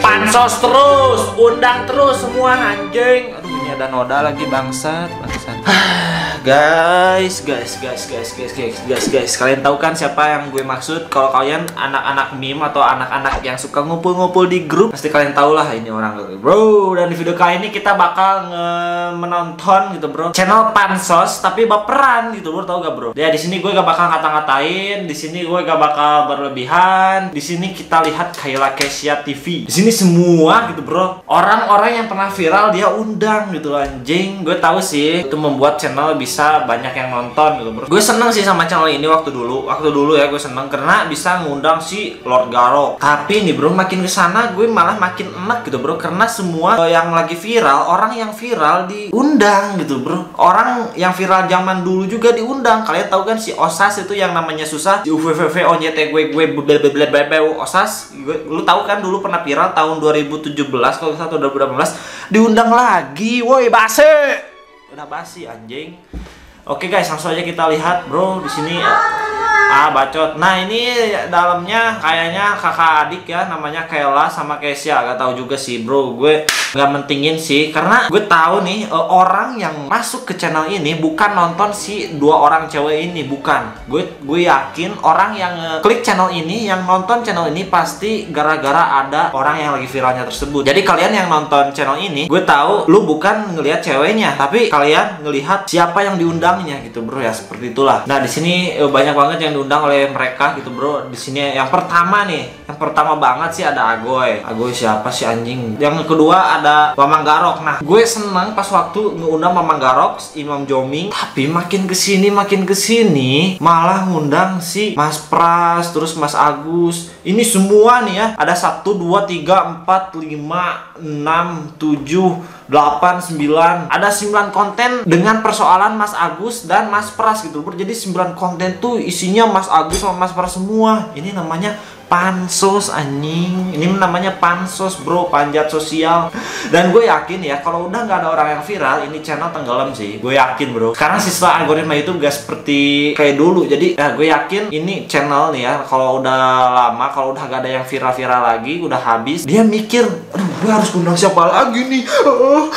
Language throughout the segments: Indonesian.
Pansos terus, undang terus semua anjing. Aduh, ini ada noda lagi bangsat. Guys, kalian tahu kan siapa yang gue maksud? Kalau kalian anak-anak meme atau anak-anak yang suka ngumpul-ngumpul di grup, pasti kalian tahu lah ini orang, bro. Dan di video kali ini kita bakal menonton gitu, bro, channel Pansos tapi baperan gitu, bro. Tahu gak, bro? Ya di sini gue gak bakal ngata-ngatain, di sini gue gak bakal berlebihan. Di sini kita lihat Kayla Kesha TV. Di sini semua gitu, bro, orang-orang yang pernah viral dia undang gitu, anjing. Gue tahu sih itu membuat channel bisa banyak yang nonton gitu, bro. Gue seneng sih sama channel ini waktu dulu ya, gue seneng karena bisa ngundang si Lord Garok. Tapi nih, bro, makin kesana gue malah makin enak gitu, bro, karena semua yang lagi viral, orang yang viral diundang gitu, bro. Orang yang viral zaman dulu juga diundang. Kalian tahu kan si Osas itu yang namanya susah, si UVVV ONYT gue Osas, lu tahu kan dulu pernah viral tahun 2017 kalau atau 2018, diundang lagi, woi base. Udah basi anjing. Oke guys, langsung aja kita lihat, bro. Di sini bacot. Nah, ini dalamnya kayaknya kakak adik ya, namanya Kayla sama Kesha. Gak tahu juga sih, bro. Gue gak mentingin sih, karena gue tahu nih orang yang masuk ke channel ini bukan nonton si dua orang cewek ini, bukan. Gue yakin orang yang klik channel ini, yang nonton channel ini pasti gara-gara ada orang yang lagi viralnya tersebut. Jadi kalian yang nonton channel ini, gue tahu lu bukan ngelihat ceweknya, tapi kalian ngelihat siapa yang diundangnya gitu, bro, ya seperti itulah. Nah, di sini banyak banget yang diundang oleh mereka gitu, bro. Di sini yang pertama nih, yang pertama banget sih ada Agoy. Agoy siapa sih anjing? Yang kedua ada Mamang Garok. Nah, gue seneng pas waktu ngundang Mamang Garok, Imam Joming, tapi makin kesini malah ngundang si Mas Pras, terus Mas Agus. Ini semua nih ya, ada 1, 2, 3, 4, 5, 6, 7, 8, 9. Ada 9 konten dengan persoalan Mas Agus dan Mas Pras gitu, bro. Jadi 9 konten tuh isinya Mas Agus sama Mas Pras semua. Ini namanya Pansos anjing. Ini namanya Pansos, bro, panjat sosial. Dan gue yakin ya, kalau udah nggak ada orang yang viral, ini channel tenggelam sih. Gue yakin, bro. Karena sistem algoritma itu gak seperti kayak dulu. Jadi ya gue yakin ini channel nih ya, kalau udah lama, kalau udah gak ada yang viral-viral lagi, udah habis, dia mikir, aduh, gue harus undang siapa lagi nih?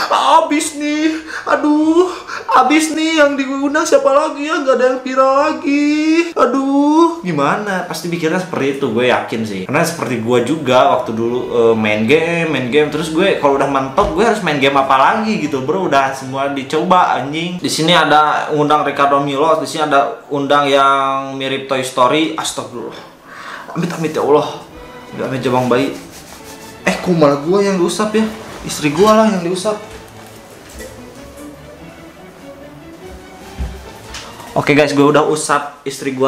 Habis nih. Aduh, habis nih, yang diundang siapa lagi ya? Gak ada yang viral lagi. Aduh, gimana? Pasti pikirnya seperti itu, gue yakin sih. Karena seperti gue juga waktu dulu main game, terus gue kalau udah mentok, gue harus main game apa lagi gitu, bro. Udah semua dicoba anjing. Di sini ada undang Ricardo Milos, di sini ada undang yang mirip Toy Story. Astagfirullah. Amit-amit ya Allah. Amit jabang bayi. Kok malah gue yang diusap ya? Istri gue lah yang diusap. Oke guys, gue udah usap istri gue.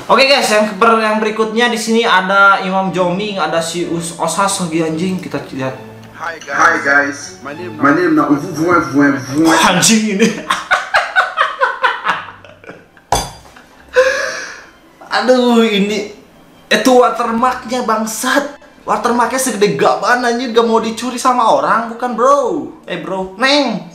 Oke guys, yang berikutnya di sini ada Imam Joming, ada si Osas lagi anjing. Kita lihat. Hi guys. My name na anjing ini. Aduh, ini itu watermarknya bangsat. Watermarknya segede gaban anjir, gak mau dicuri sama orang, bukan, bro? Bro, neng.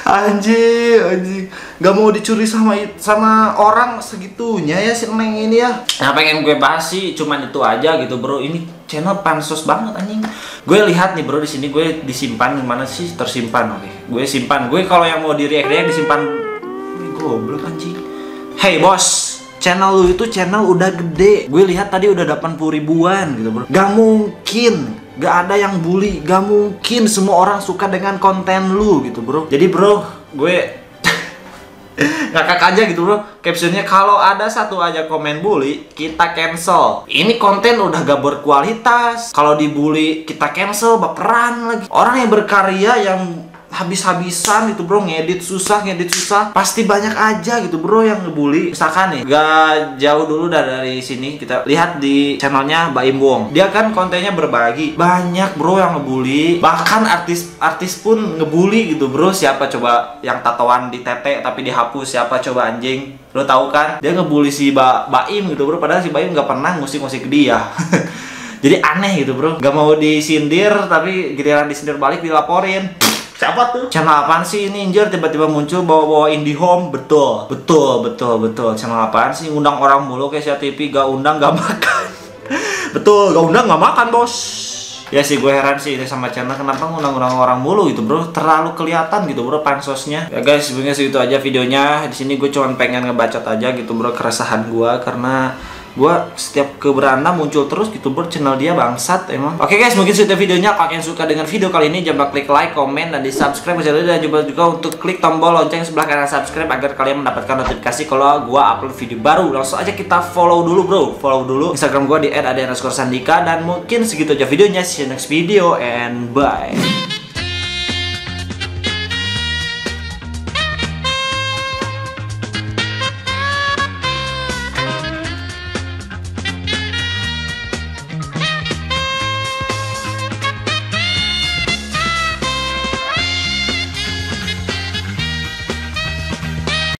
Anjing, gak mau dicuri sama orang segitunya ya si Neng ini ya. Nah, pengen gue bahas sih cuman itu aja gitu, bro. Ini channel Pansos banget anjing. Gue lihat nih, bro, di sini gue disimpan di mana sih? Tersimpan. Oke. Gue simpan. Gue kalau yang mau di react disimpan. Goblok anjing. Hey, bos. Channel lu itu channel udah gede. Gue lihat tadi udah 80 ribuan gitu, bro. Gak mungkin gak ada yang bully, gak mungkin semua orang suka dengan konten lu gitu, bro. Jadi, bro, gue ngakak aja gitu, bro. Captionnya, kalau ada satu aja komen bully, kita cancel. Ini konten udah gak berkualitas. Kalau dibully, kita cancel, baperan lagi. Orang yang berkarya, yang habis-habisan gitu, bro, ngedit susah, pasti banyak aja gitu, bro, yang ngebully. Misalkan nih, gak jauh dulu dari sini, kita lihat di channelnya Baim Wong. Dia kan kontennya berbagi, banyak, bro, yang ngebully. Bahkan artis pun ngebully gitu, bro. Siapa coba yang tatoan di tete tapi dihapus? Siapa coba anjing? Lo tahu kan? Dia ngebully si Baim gitu, bro. Padahal si Baim gak pernah ngusik-ngusik dia. Jadi aneh gitu, bro. Gak mau disindir, tapi giliran disindir balik dilaporin. Siapa tuh? Channel apaan sih ini anjir, tiba-tiba muncul bawa-bawa IndiHome? Betul. Channel apaan sih? Undang orang mulu kayak Kesha TV, gak undang gak makan. Betul, gak undang nggak makan bos. Ya sih gue heran sih sama channel kenapa ngundang-undang orang mulu gitu bro, terlalu kelihatan gitu bro pansosnya. Ya guys, sebenarnya segitu aja videonya. Di sini gue cuma pengen ngebacot aja gitu bro keresahan gue, karena gue setiap ke beranda muncul terus gitu bro channel dia, bangsat emang. Oke guys, mungkin segitu videonya. Kalau kalian suka dengan video kali ini jangan lupa klik like, komen, dan di subscribe channel ini, dan juga untuk klik tombol lonceng sebelah kanan subscribe agar kalian mendapatkan notifikasi kalau gue upload video baru. Langsung aja kita follow dulu bro, follow dulu Instagram gue di @ade_sandika. Dan mungkin segitu aja videonya. See you next video and bye.